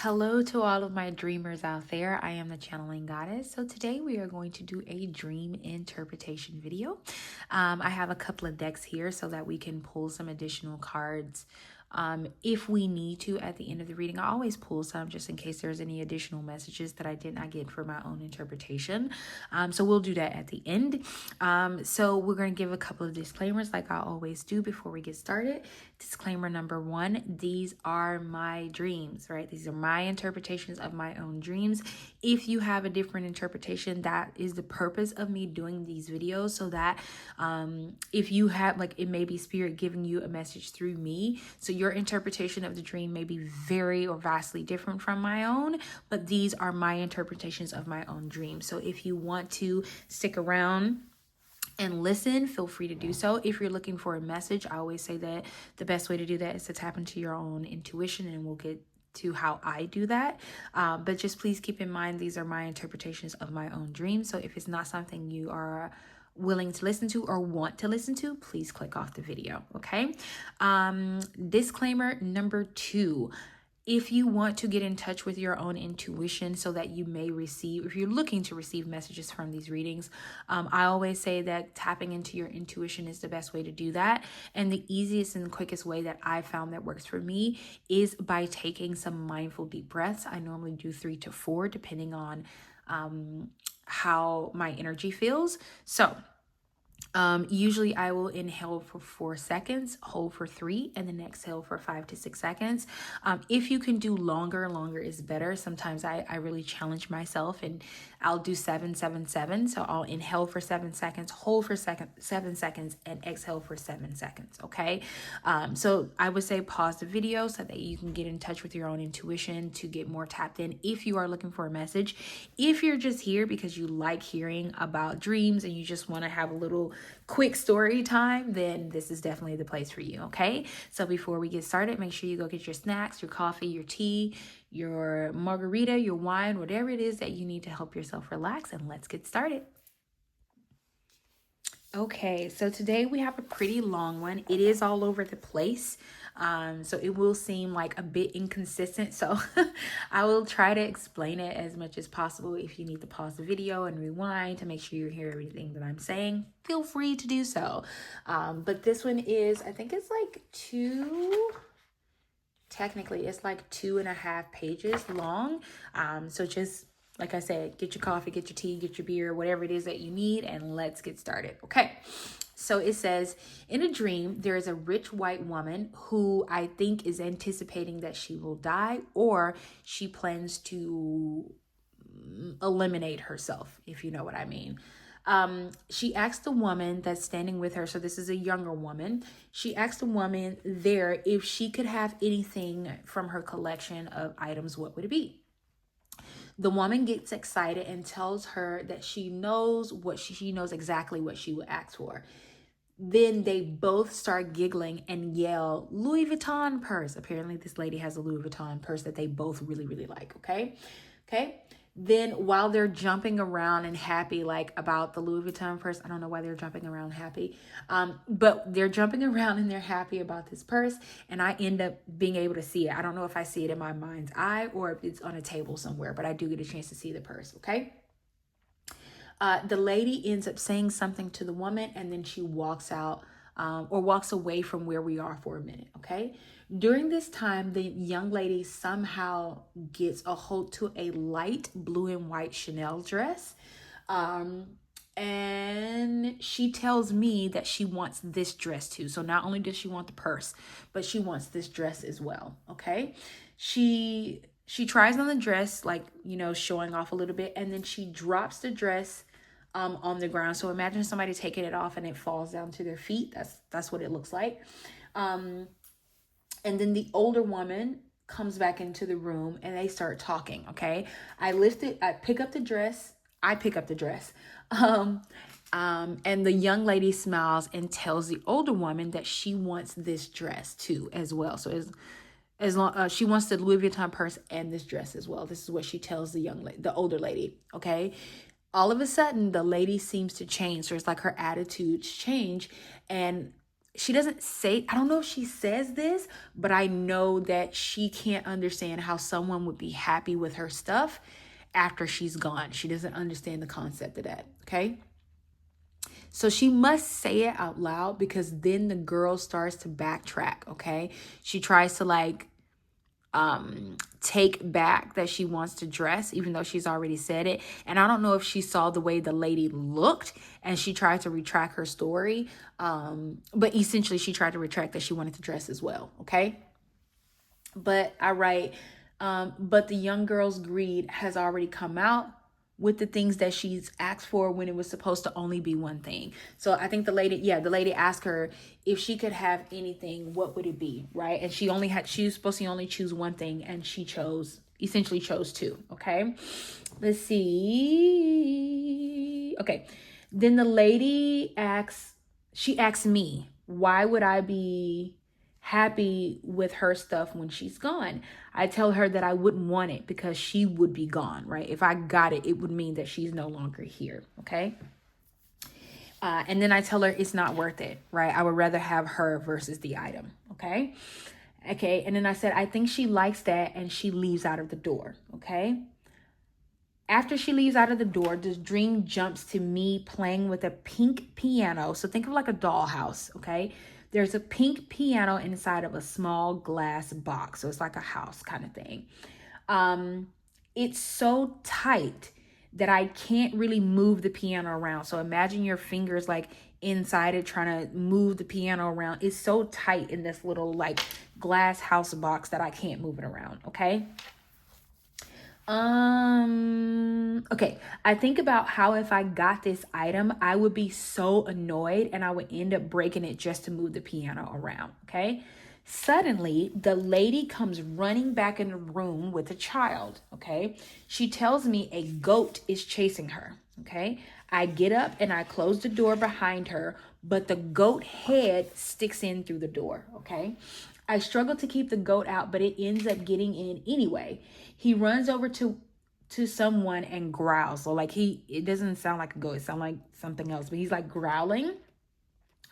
Hello to all of my dreamers out there. I am the channeling goddess. So today we are going to do a dream interpretation video. I have a couple of decks here so that we can pull some additional cards if we need to at the end of the reading. I always pull some just in case there's any additional messages that I did not get for my own interpretation. So we'll do that at the end. So we're going to give a couple of disclaimers like I always do before we get started. Disclaimer number one, these are my dreams, right? These are my interpretations of my own dreams. If you have a different interpretation, that is the purpose of me doing these videos, so that if you have, like, it may be spirit giving you a message through me. So your interpretation of the dream may be very or vastly different from my own, but these are my interpretations of my own dreams. So if you want to stick around and listen, feel free to do so. If you're looking for a message, I always say that the best way to do that is to tap into your own intuition, and we'll get to how I do that. But just please keep in mind, these are my interpretations of my own dreams. So if it's not something you are willing to listen to or want to listen to, please click off the video, okay? Disclaimer number two. If you want to get in touch with your own intuition so that you may receive, if you're looking to receive messages from these readings, I always say that tapping into your intuition is the best way to do that. And the easiest and quickest way that I found that works for me is by taking some mindful deep breaths. I normally do 3 to 4 depending on how my energy feels. So usually I will inhale for 4 seconds, hold for 3, and then exhale for 5 to 6 seconds. If you can do longer is better. Sometimes I really challenge myself and I'll do 7, 7, 7. So I'll inhale for 7 seconds, hold for 7 seconds, and exhale for 7 seconds. Okay. So I would say pause the video so that you can get in touch with your own intuition to get more tapped in if you are looking for a message. If you're just here because you like hearing about dreams and you just want to have a little quick story time, then this is definitely the place for you. Okay. So before we get started, make sure you go get your snacks, your coffee, your tea, your margarita, your wine, whatever it is that you need to help yourself relax, and let's get started. Okay, so today we have a pretty long one. It is all over the place. So it will seem like a bit inconsistent. So I will try to explain it as much as possible. If you need to pause the video and rewind to make sure you hear everything that I'm saying, feel free to do so. But this one is, I think it's like technically it's like 2.5 pages long. So just like I said, get your coffee, get your tea, get your beer, whatever it is that you need, and let's get started. Okay. So it says, in a dream, there is a rich white woman who I think is anticipating that she will die, or she plans to eliminate herself, if you know what I mean. She asked the woman that's standing with her, so this is a younger woman. She asked the woman there if she could have anything from her collection of items, what would it be? The woman gets excited and tells her that she knows exactly what she would ask for. Then they both start giggling and yell, Louis Vuitton purse. Apparently this lady has a Louis Vuitton purse that they both really, really like. Okay. Then while they're jumping around and happy, like about the Louis Vuitton purse, I don't know why they're jumping around happy, but they're jumping around and they're happy about this purse. And I end up being able to see it. I don't know if I see it in my mind's eye or if it's on a table somewhere, but I do get a chance to see the purse. Okay. The lady ends up saying something to the woman, and then she walks out or walks away from where we are for a minute. Okay. During this time, the young lady somehow gets a hold to a light blue and white Chanel dress. And she tells me that she wants this dress too. So not only does she want the purse, but she wants this dress as well. Okay. She tries on the dress, like, showing off a little bit, and then she drops the dress on the ground. So imagine somebody taking it off and it falls down to their feet. That's what it looks like. And then the older woman comes back into the room and they start talking. Okay. I pick up the dress. And the young lady smiles and tells the older woman that she wants this dress too, as well. So as long she wants the Louis Vuitton purse and this dress as well. This is what she tells the older lady. Okay. All of a sudden, the lady seems to change. So it's like her attitudes change, and she doesn't say, I don't know if she says this, but I know that she can't understand how someone would be happy with her stuff after she's gone. She doesn't understand the concept of that, okay? So she must say it out loud, because then the girl starts to backtrack, okay? She tries to like take back that she wants to dress, even though she's already said it. And I don't know if she saw the way the lady looked and she tried to retract her story. But essentially she tried to retract that she wanted to dress as well, okay? But I write, but the young girl's greed has already come out with the things that she's asked for when it was supposed to only be one thing. So I think the lady asked her if she could have anything, what would it be, right? And she was supposed to only choose one thing, and she essentially chose two, okay? Let's see. Okay. Then the lady asks me, why would I be happy with her stuff when she's gone? I tell her that I wouldn't want it because she would be gone, right? If I got it, it would mean that she's no longer here, okay? And then I tell her it's not worth it, right? I would rather have her versus the item, okay? Okay, and then I said, I think she likes that, and she leaves out of the door, okay? After she leaves out of the door, this dream jumps to me playing with a pink piano. So think of like a dollhouse, okay? There's a pink piano inside of a small glass box. So it's like a house kind of thing. It's so tight that I can't really move the piano around. So imagine your fingers like inside it trying to move the piano around. It's so tight in this little like glass house box that I can't move it around, okay? Okay. I think about how if I got this item, I would be so annoyed and I would end up breaking it just to move the piano around. Okay. Suddenly, the lady comes running back in the room with a child. Okay. She tells me a goat is chasing her. Okay. I get up and I close the door behind her, but the goat head sticks in through the door. Okay. I struggle to keep the goat out, but it ends up getting in anyway. He runs over to someone and growls. So like it doesn't sound like a goat. It sounds like something else, but he's like growling.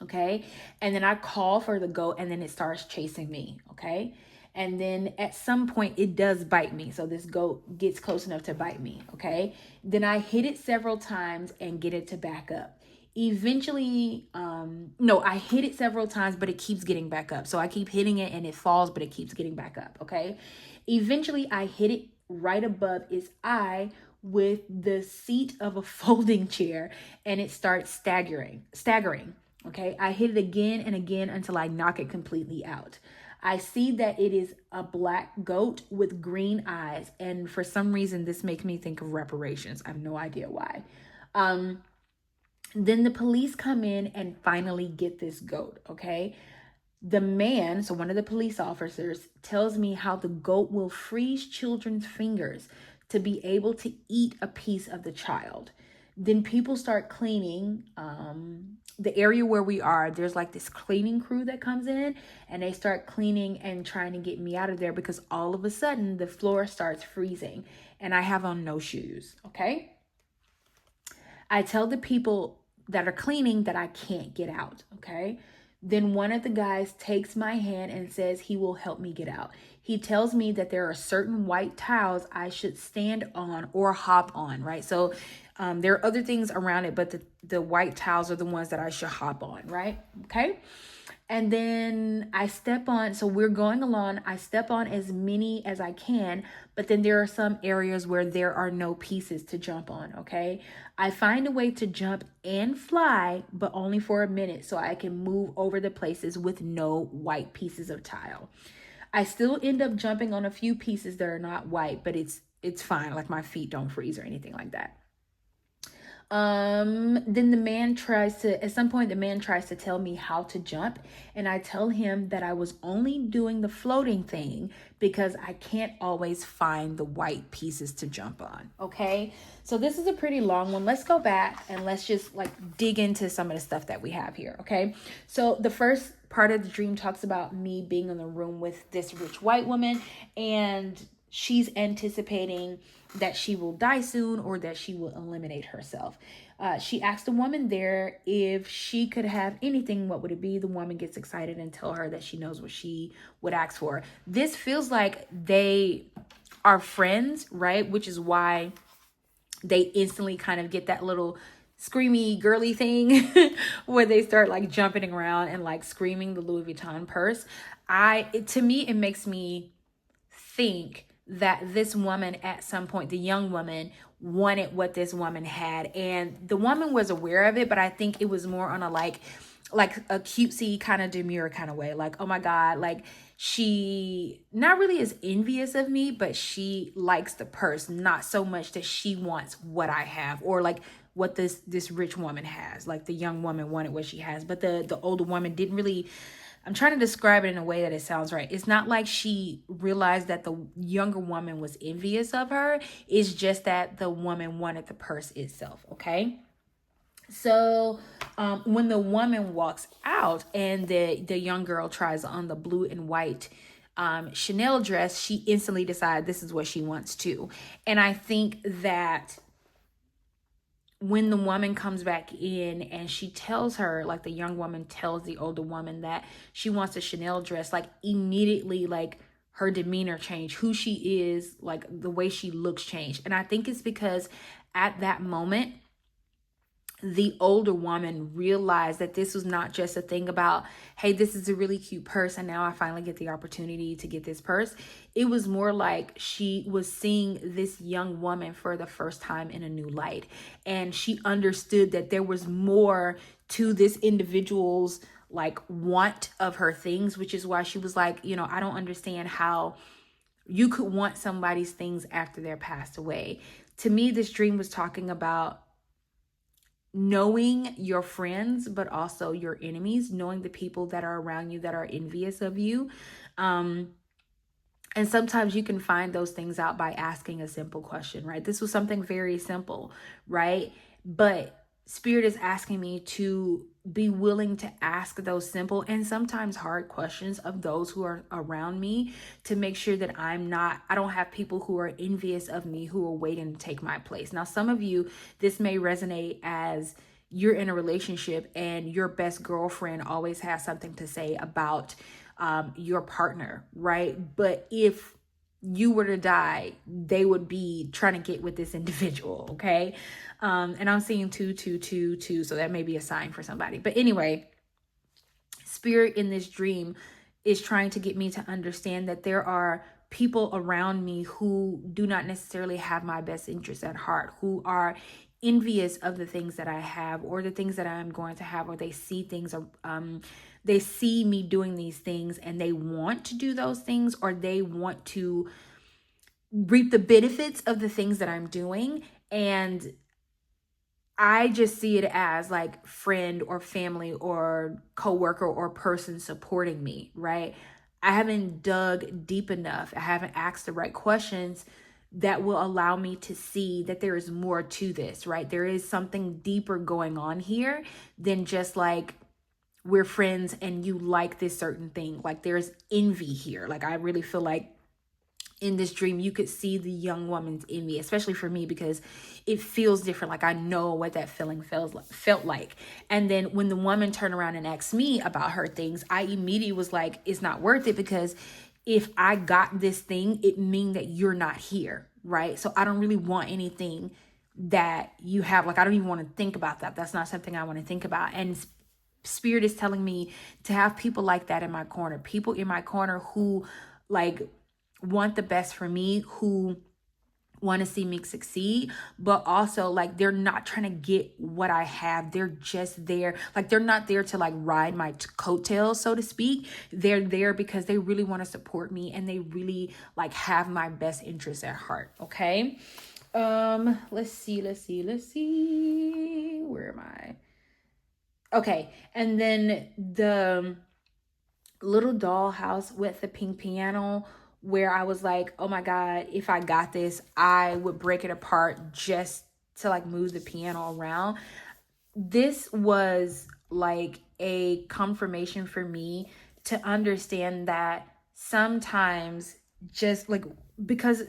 Okay. And then I call for the goat and then it starts chasing me. Okay. And then at some point it does bite me. So this goat gets close enough to bite me. Okay. Then I hit it several times and get it to back up. Eventually, I hit it several times, but it keeps getting back up. So I keep hitting it and it falls, but it keeps getting back up. Okay. Eventually I hit it right above its eye with the seat of a folding chair and it starts staggering. Okay. I hit it again and again until I knock it completely out. I see that it is a black goat with green eyes. And for some reason, this makes me think of reparations. I have no idea why. Then the police come in and finally get this goat, okay? The man, so one of the police officers, tells me how the goat will freeze children's fingers to be able to eat a piece of the child. Then people start cleaning. The area where we are, there's like this cleaning crew that comes in and they start cleaning and trying to get me out of there because all of a sudden the floor starts freezing and I have on no shoes, okay? I tell the people that are cleaning that I can't get out, okay? Then one of the guys takes my hand and says he will help me get out. He tells me that there are certain white tiles I should stand on or hop on, right? So there are other things around it, but the white tiles are the ones that I should hop on, right? Okay. And then I step on, so we're going along, I step on as many as I can, but then there are some areas where there are no pieces to jump on, okay? I find a way to jump and fly, but only for a minute so I can move over the places with no white pieces of tile. I still end up jumping on a few pieces that are not white, but it's fine, like my feet don't freeze or anything like that. Then at some point the man tries to tell me how to jump and I tell him that I was only doing the floating thing because I can't always find the white pieces to jump on. Okay. So this is a pretty long one. Let's go back and let's just like dig into some of the stuff that we have here. Okay. So the first part of the dream talks about me being in the room with this rich white woman and she's anticipating that she will die soon or that she will eliminate herself. She asked the woman there if she could have anything, what would it be? The woman gets excited and tell her that she knows what she would ask for. This feels like they are friends, right? Which is why they instantly kind of get that little screamy girly thing where they start like jumping around and like screaming the Louis Vuitton purse. To me, it makes me think that this woman at some point, the young woman, wanted what this woman had, and the woman was aware of it, but I think it was more on a like a cutesy kind of demure kind of way, like, oh my god, like she not really is envious of me, but she likes the purse, not so much that she wants what I have or like what this rich woman has. Like the young woman wanted what she has, but the older woman didn't really. I'm trying to describe it in a way that it sounds right. It's not like she realized that the younger woman was envious of her. It's just that the woman wanted the purse itself, okay? So when the woman walks out and the young girl tries on the blue and white Chanel dress, she instantly decides this is what she wants too. And I think that when the woman comes back in and she tells her, like the young woman tells the older woman that she wants a Chanel dress, like immediately, like her demeanor changed, who she is, like the way she looks changed. And I think it's because at that moment, the older woman realized that this was not just a thing about, hey, this is a really cute purse and now I finally get the opportunity to get this purse. It was more like she was seeing this young woman for the first time in a new light, and she understood that there was more to this individual's like want of her things, which is why she was like, I don't understand how you could want somebody's things after they're passed away. To me, this dream was talking about knowing your friends, but also your enemies, knowing the people that are around you that are envious of you. And sometimes you can find those things out by asking a simple question, right? This was something very simple, right? But Spirit is asking me to be willing to ask those simple and sometimes hard questions of those who are around me to make sure that I don't have people who are envious of me who are waiting to take my place. Now, some of you, this may resonate as you're in a relationship and your best girlfriend always has something to say about your partner, right? But if you were to die, they would be trying to get with this individual, okay? And I'm seeing 2, so that may be a sign for somebody. But anyway, Spirit in this dream is trying to get me to understand that there are people around me who do not necessarily have my best interests at heart, who are envious of the things that I have or the things that I'm going to have, or they see things, they see me doing these things and they want to do those things, or they want to reap the benefits of the things that I'm doing. And I just see it as like friend or family or coworker or person supporting me, right? I haven't dug deep enough. I haven't asked the right questions that will allow me to see that there is more to this, right? There is something deeper going on here than just like we're friends and you like this certain thing. Like there's envy here. Like I really feel like in this dream, you could see the young woman's envy, especially for me, because it feels different. Like I know what that feeling felt like. And then when the woman turned around and asked me about her things, I immediately was like, it's not worth it, because if I got this thing, it means that you're not here, right? So I don't really want anything that you have. Like I don't even want to think about that. That's not something I want to think about. And Spirit is telling me to have people like that in my corner, people in my corner who like want the best for me, who want to see me succeed, but also like they're not trying to get what I have. They're just there. Like they're not there to like ride my coattails, so to speak. They're there because they really want to support me and they really like have my best interests at heart. Okay. Let's see. Where am I? Okay. And then the little dollhouse with the pink piano, where I was like, oh my God, if I got this, I would break it apart just to like move the piano around. This was like a confirmation for me to understand that sometimes just like, because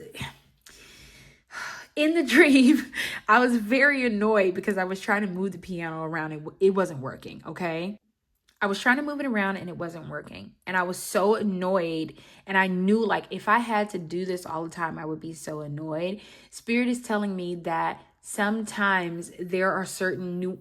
in the dream, I was very annoyed because I was trying to move the piano around and it wasn't working, okay? I was trying to move it around and it wasn't working. And I was so annoyed. And I knew, like, if I had to do this all the time, I would be so annoyed. Spirit is telling me that sometimes there are certain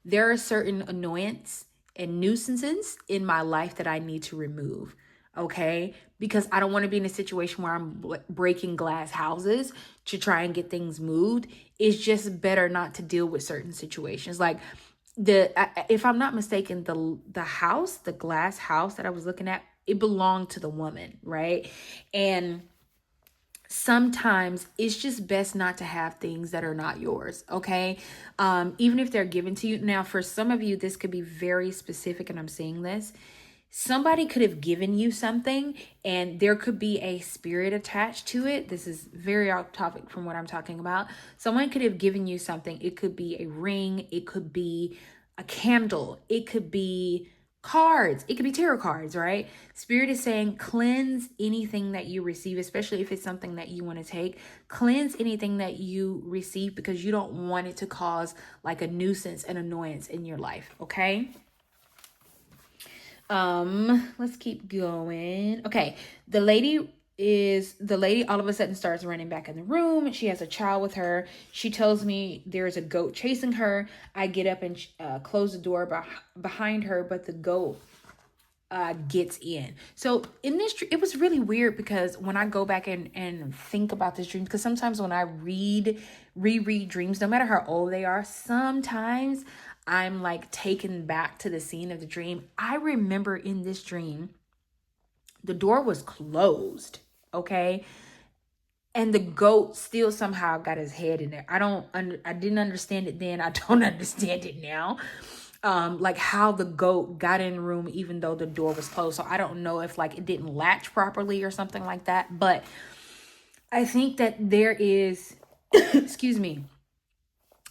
there are certain annoyance and nuisances in my life that I need to remove. Okay, because I don't want to be in a situation where I'm breaking glass houses to try and get things moved. It's just better not to deal with certain situations. Like, if I'm not mistaken, the glass house that I was looking at, it belonged to the woman, right? And sometimes it's just best not to have things that are not yours, okay? Even if they're given to you. Now, for some of you, this could be very specific, and I'm saying this. Somebody could have given you something and there could be a spirit attached to it. This is very off topic from what I'm talking about. Someone could have given you something. It could be a ring. It could be a candle. It could be cards. It could be tarot cards, right? Spirit is saying cleanse anything that you receive, especially if it's something that you want to take. Cleanse anything that you receive because you don't want it to cause like a nuisance and annoyance in your life, okay? Let's keep going. Okay, the lady all of a sudden starts running back in the room. She has a child with her. She tells me there's a goat chasing her. I get up and close the door behind her, but the goat gets in. So in this, it was really weird because when I go back and think about this dream, because sometimes when I reread dreams, no matter how old they are, sometimes I'm like taken back to the scene of the dream. I remember in this dream, the door was closed, okay? And the goat still somehow got his head in there. I didn't understand it then. I don't understand it now. Like how the goat got in the room even though the door was closed. So I don't know if like it didn't latch properly or something like that. But I think that there is, excuse me,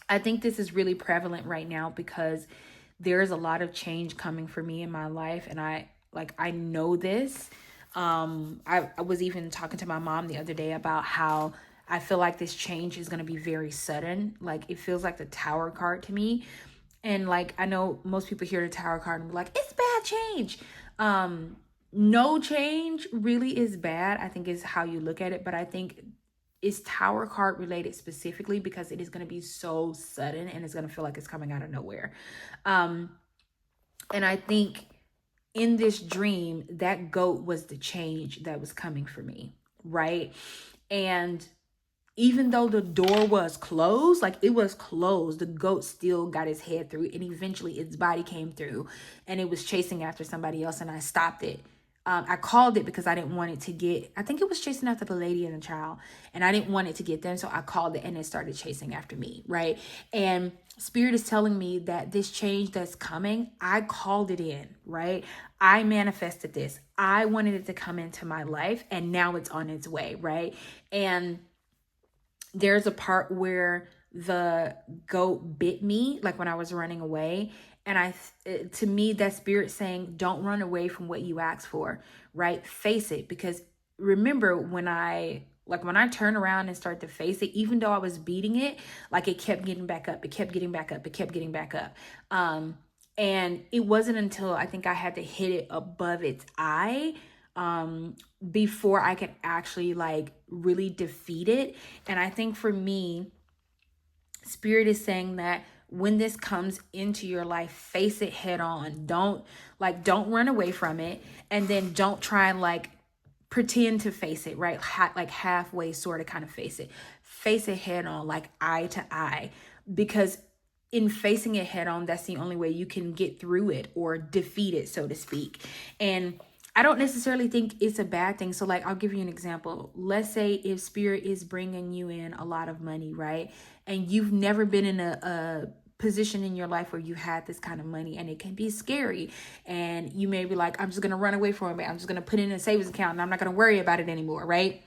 I think this is really prevalent right now because there is a lot of change coming for me in my life. And I know this. I was even talking to my mom the other day about how I feel like this change is going to be very sudden. Like it feels like the Tower card to me. And like, I know most people hear the Tower card and be like, it's bad change. No change really is bad, I think is how you look at it. But I think it's Tower card related specifically because it is going to be so sudden and it's going to feel like it's coming out of nowhere. And I think in this dream, that goat was the change that was coming for me, right? And even though the door was closed, like it was closed, the goat still got his head through and eventually its body came through and it was chasing after somebody else and I stopped it. I called it because I didn't want it to get, I think it was chasing after the lady and the child and I didn't want it to get them. So I called it and it started chasing after me, right? And Spirit is telling me that this change that's coming, I called it in, right? I manifested this. I wanted it to come into my life and now it's on its way, right? And there's a part where the goat bit me, like when I was running away. And to me, that Spirit saying, don't run away from what you asked for, right? Face it. Because remember when I turn around and start to face it, even though I was beating it, like it kept getting back up. It kept getting back up. It kept getting back up. And it wasn't until I think I had to hit it above its eye before I could actually like really defeat it. And I think for me, Spirit is saying that when this comes into your life, face it head on. Don't run away from it. And then don't try and like pretend to face it, right? Like halfway sort of kind of face it. Face it head on, like eye to eye. Because in facing it head on, that's the only way you can get through it or defeat it, so to speak. And I don't necessarily think it's a bad thing. So like, I'll give you an example. Let's say if Spirit is bringing you in a lot of money, right? And you've never been in a position in your life where you had this kind of money and it can be scary. And you may be like, I'm just going to run away from it. I'm just going to put it in a savings account and I'm not going to worry about it anymore, right?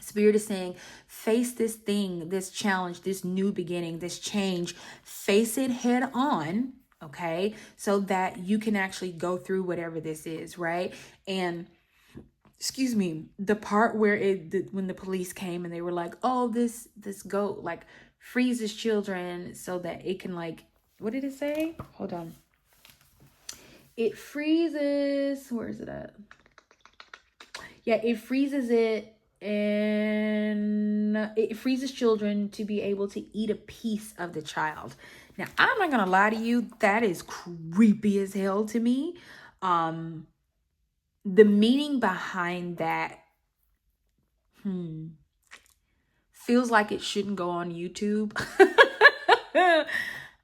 Spirit is saying, face this thing, this challenge, this new beginning, this change, face it head on. Okay, so that you can actually go through whatever this is, right? And excuse me, the part where when the police came and they were like, oh, this goat like freezes children so that it can like, what did it say? Hold on. It freezes, where is it at? Yeah, it freezes it, and it freezes children to be able to eat a piece of the child. Now, I'm not gonna lie to you, that is creepy as hell to me. The meaning behind that feels like it shouldn't go on YouTube.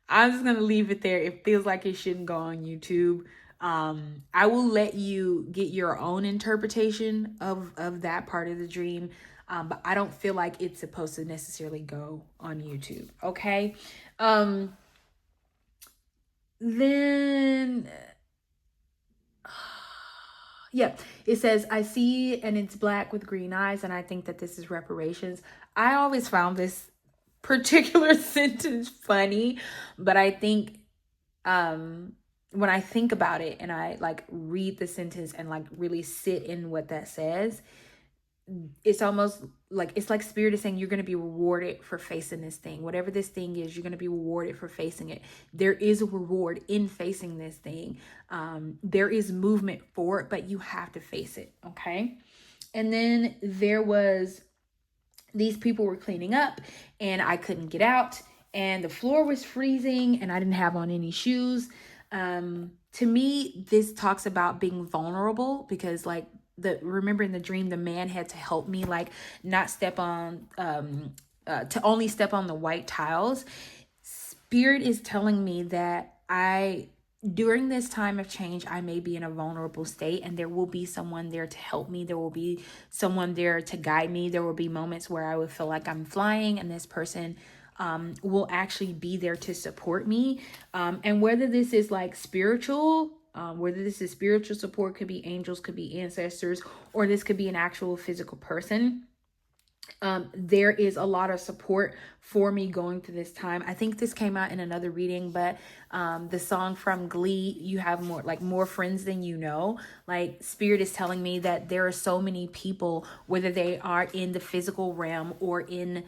I'm just gonna leave it there. It feels like it shouldn't go on YouTube. I will let you get your own interpretation of that part of the dream, but I don't feel like it's supposed to necessarily go on YouTube. Okay. Then yeah, it says, I see, and it's black with green eyes, and I think that this is reparations. I always found this particular sentence funny, but I think when I think about it and I like read the sentence and like really sit in what that says, it's almost like, it's like spirit is saying you're going to be rewarded for facing this thing. Whatever this thing is, you're going to be rewarded for facing it. There is a reward in facing this thing. There is movement for it, but you have to face it. Okay. And then there was, these people were cleaning up and I couldn't get out and the floor was freezing and I didn't have on any shoes. To me, this talks about being vulnerable, because like, remember in the dream, the man had to help me like not step on to only step on the white tiles. Spirit is telling me that during this time of change, I may be in a vulnerable state and there will be someone there to help me. There will be someone there to guide me. There will be moments where I would feel like I'm flying and this person will actually be there to support me. And whether this is like spiritual, whether this is spiritual support, could be angels, could be ancestors, or this could be an actual physical person. There is a lot of support for me going through this time. I think this came out in another reading, but the song from Glee, you have more friends than you know. Like, spirit is telling me that there are so many people, whether they are in the physical realm or in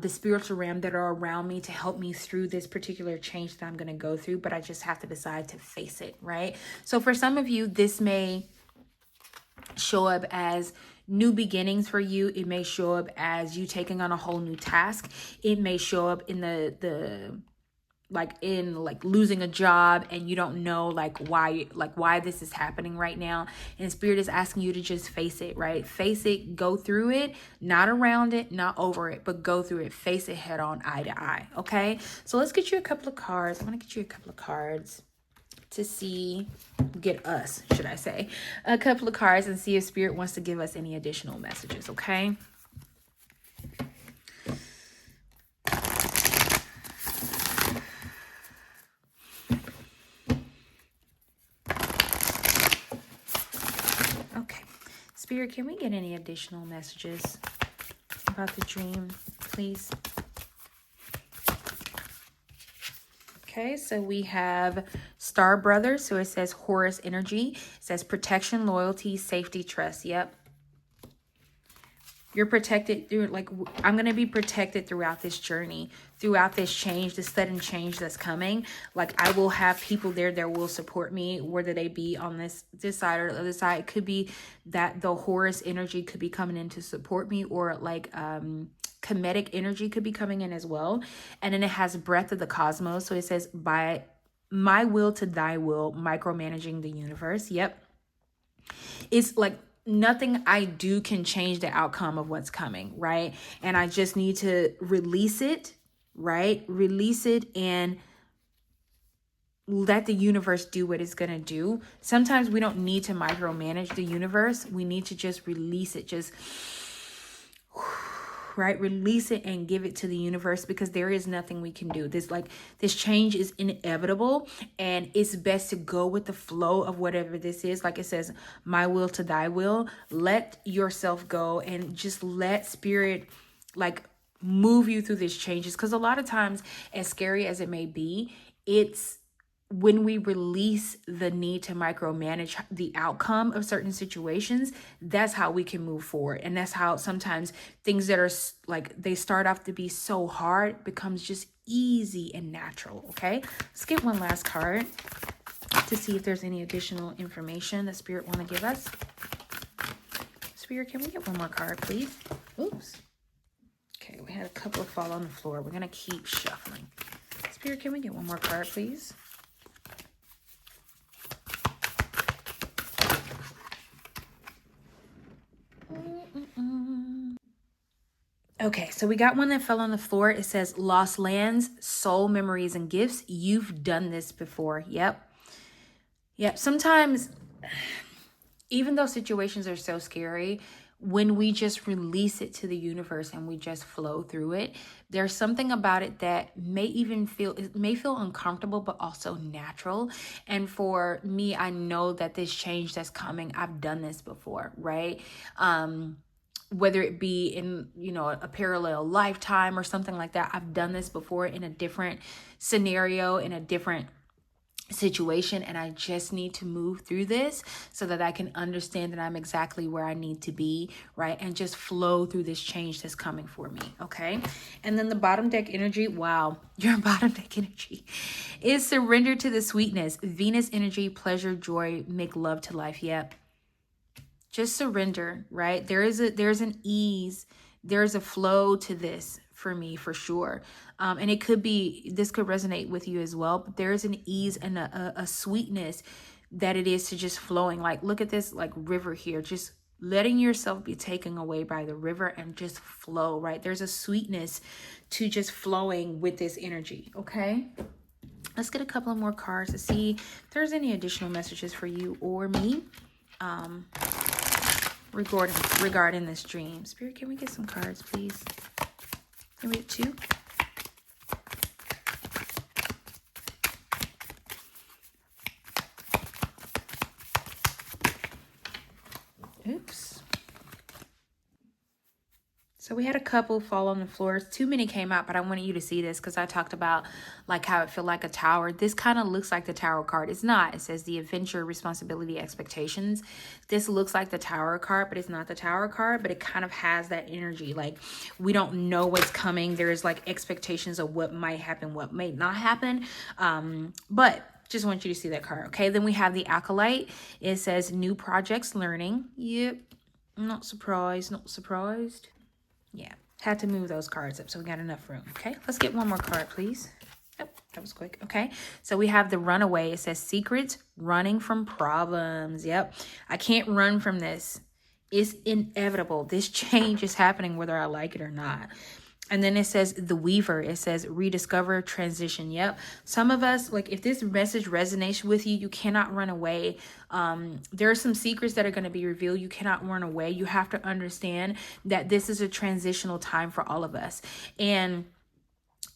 the spiritual realm, that are around me to help me through this particular change that I'm going to go through, but I just have to decide to face it, right? So for some of you, this may show up as new beginnings for you. It may show up as you taking on a whole new task. It may show up in like losing a job and you don't know why this is happening right now, and spirit is asking you to just face it, right? Face it, go through it, not around it, not over it, but go through it, face it head on, eye to eye. Okay, so let's get you a couple of cards. I'm gonna get you a couple of cards to see, get us, should I say, a couple of cards and see if spirit wants to give us any additional messages. Okay. Spirit, can we get any additional messages about the dream, please? Okay, so we have Star Brothers. So it says Horus energy. It says protection, loyalty, safety, trust. Yep. You're protected through, like, I'm going to be protected throughout this journey, throughout this change, this sudden change that's coming. Like, I will have people there that will support me, whether they be on this side or the other side. It could be that the Horus energy could be coming in to support me, or like Kemetic energy could be coming in as well. And then it has breath of the cosmos. So it says, by my will to thy will, micromanaging the universe. Yep. It's like, nothing I do can change the outcome of what's coming, right? And I just need to release it, right? Release it and let the universe do what it's going to do. Sometimes we don't need to micromanage the universe. We need to just release it, just right? Release it and give it to the universe, because there is nothing we can do. This change is inevitable, and it's best to go with the flow of whatever this is. Like it says, my will to thy will. Let yourself go and just let spirit like move you through these changes. Because a lot of times, as scary as it may be, it's when we release the need to micromanage the outcome of certain situations, that's how we can move forward. And that's how sometimes things that are like they start off to be so hard becomes just easy and natural. Okay, let's get one last card to see if there's any additional information that Spirit want to give us. Spirit, can we get one more card, please? Oops. Okay, we had a couple fall on the floor. We're going to keep shuffling. Spirit, can we get one more card, please? Okay, so we got one that fell on the floor. It says lost lands, soul memories, and gifts. You've done this before. Yep. Sometimes, even though situations are so scary, when we just release it to the universe and we just flow through it, there's something about it that it may feel uncomfortable, but also natural. And for me, I know that this change that's coming, I've done this before, right? Whether it be in, a parallel lifetime or something like that, I've done this before in a different scenario, in a different situation, and I just need to move through this so that I can understand that I'm exactly where I need to be, right? And just flow through this change that's coming for me, okay? And then the bottom deck energy, wow, your bottom deck energy is surrender to the sweetness. Venus energy, pleasure, joy, make love to life. Yep. Just surrender, right? There's an ease, there's a flow to this for me, for sure. And this could resonate with you as well, but there's an ease and a sweetness that it is to just flowing. Like, look at this like river here, just letting yourself be taken away by the river and just flow, right? There's a sweetness to just flowing with this energy, okay? Let's get a couple of more cards to see if there's any additional messages for you or me. Regarding this dream. Spirit, can we get some cards, please? Can we get 2? Oops. So we had a couple fall on the floor. Too many came out, but I wanted you to see this because I talked about like how it felt like a tower. This kind of looks like the tower card. It's not. It says the adventure, responsibility, expectations. This looks like the tower card, but it's not the tower card, but it kind of has that energy. Like we don't know what's coming. There's like expectations of what might happen, what may not happen. But just want you to see that card. Okay, then we have the acolyte. It says new projects, learning. Yep. Not surprised. Yeah, had to move those cards up so we got enough room. Okay, let's get one more card, please. Oh, that was quick. Okay, so we have the runaway. It says secrets, running from problems. Yep, I can't run from this. It's inevitable. This change is happening whether I like it or not. And then it says the weaver. It says rediscover, transition. Yep. Some of us, like if this message resonates with you, you cannot run away. There are some secrets that are going to be revealed. You cannot run away. You have to understand that this is a transitional time for all of us. And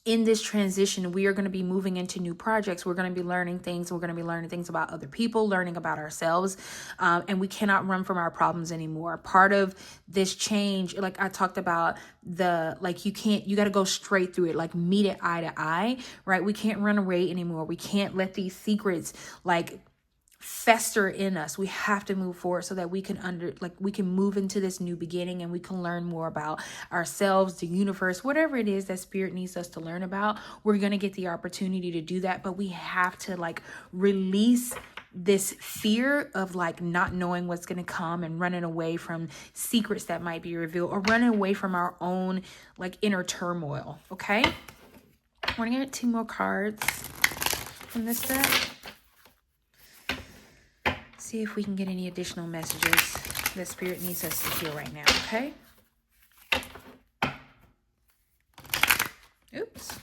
in this transition, we are going to be moving into new projects. We're going to be learning things. We're going to be learning things about other people, learning about ourselves. And we cannot run from our problems anymore. Part of this change, like I talked about you got to go straight through it, like meet it eye to eye, right? We can't run away anymore. We can't let these secrets like fester in us. We have to move forward so that we can move into this new beginning and we can learn more about ourselves, the universe, whatever it is that spirit needs us to learn about. We're going to get the opportunity to do that, but we have to like release this fear of like not knowing what's going to come and running away from secrets that might be revealed or running away from our own like inner turmoil. Okay, we're going to get 2 more cards from this deck. See if we can get any additional messages that spirit needs us to hear right now, okay? Oops.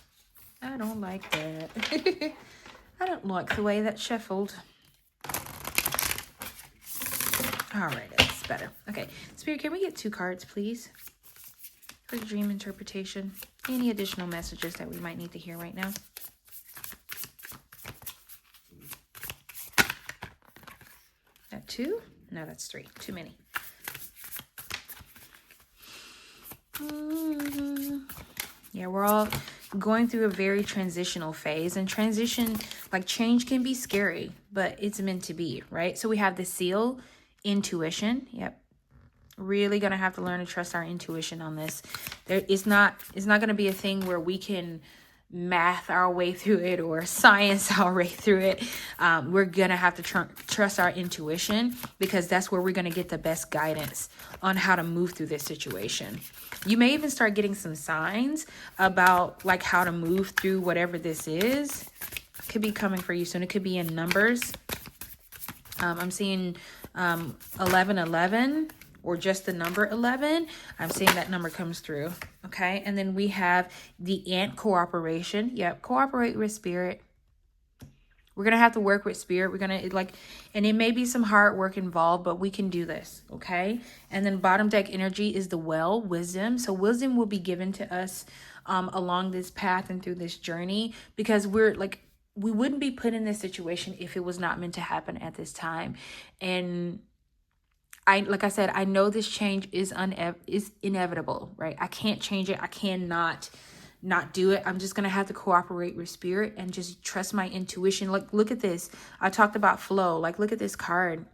I don't like that. I don't like the way that shuffled. All right, that's better. Okay, spirit, can we get 2 cards, please? For the dream interpretation. Any additional messages that we might need to hear right now? That 2? No, that's 3. Too many. Yeah, we're all going through a very transitional phase, and transition, like change can be scary, but it's meant to be, right? So we have the seal, intuition. Yep. Really gonna have to learn to trust our intuition on this. It's not gonna be a thing where we can math our way through it or science our way through it. We're gonna have to trust our intuition, because that's where we're gonna get the best guidance on how to move through this situation. You may even start getting some signs about like how to move through whatever this is. Could be coming for you soon. It could be in numbers. I'm seeing 1111, or just the number 11. I'm seeing that number comes through. Okay. And then we have the ant, cooperation. Yep. Cooperate with spirit. We're going to have to work with spirit. We're going to and it may be some hard work involved, but we can do this. Okay. And then bottom deck energy is the well, wisdom. So wisdom will be given to us along this path and through this journey, because we wouldn't be put in this situation if it was not meant to happen at this time. And like I said, I know this change is inevitable, right? I can't change it. I cannot not do it. I'm just going to have to cooperate with spirit and just trust my intuition. Like, look at this. I talked about flow. Like, look at this card.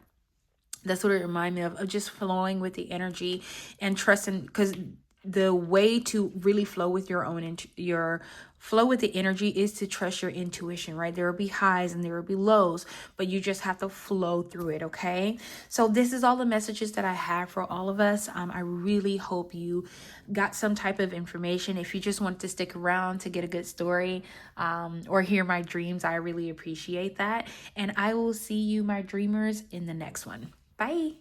That's what it reminded me of just flowing with the energy and trusting, because the way to really flow with your flow with the energy is to trust your intuition, right? There will be highs and there will be lows, but you just have to flow through it. Okay. So this is all the messages that I have for all of us. I really hope you got some type of information. If you just want to stick around to get a good story, or hear my dreams, I really appreciate that. And I will see you, my dreamers, in the next one. Bye.